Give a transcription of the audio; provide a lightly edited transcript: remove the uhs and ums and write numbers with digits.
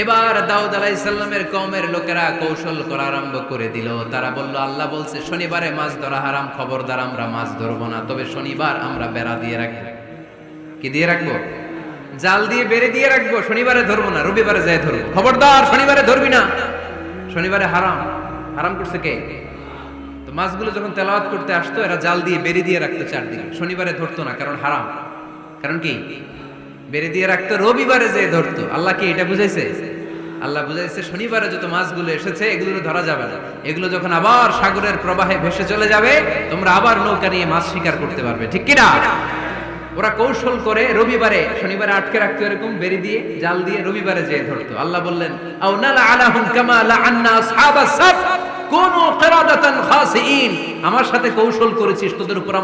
এবার দাউদ আলাইহিস সালামের কওমের লোকেরা কৌশল করা আরম্ভ করে দিল। তারা বলল, আল্লাহ বলছে শনিবারে মাছ ধরা হারাম, খবরদার আমরা মাছ ধরবো না, তবে শনিবার আমরা বেড়া দিয়ে রাখবো। কি দিয়ে রাখবো? জাল দিয়ে বেড়ে দিয়ে রাখবো। শনিবারে ধরবো না, রবিবারে যাই ধরবো। খবরদার শনিবারে ধরবি না, শনিবারে হারাম। হারাম করছে কে? তো মাছগুলো যখন তেলাওয়াত করতে আসতো, এরা জাল দিয়ে বেড়ে দিয়ে রাখতো চারদিকে, শনিবারে ধরতো না, কারণ হারাম। কারণ কি? বেড়ে দিয়ে রাখতো, রবিবারে যে ধরতো। আল্লাহ কি এটা বুঝাইছে? আল্লাহ বুঝাইছে শনিবারে যত মাছগুলো এসেছে এগুলো ধরা যাবে না, এগুলো যখন আবার সাগরের প্রবাহে ভেসে চলে যাবে, তোমরা আবার নৌকা নিয়ে মাছ শিকার করতে পারবে। ঠিক কিনা? ওরা কৌশল করে রবিবারে, শনিবারে আটকে রাখতো, এরকম বেড়ে দিয়ে জাল দিয়ে রবিবারে যে ধরতো। আল্লাহ বললেন, আও নালা আলাহুম কামা লাআন্না আসহাবাস সাফ কুনু কিরাদাতান খাসিইন। আমার সাথে কৌশল করেছিস, তোদের উপর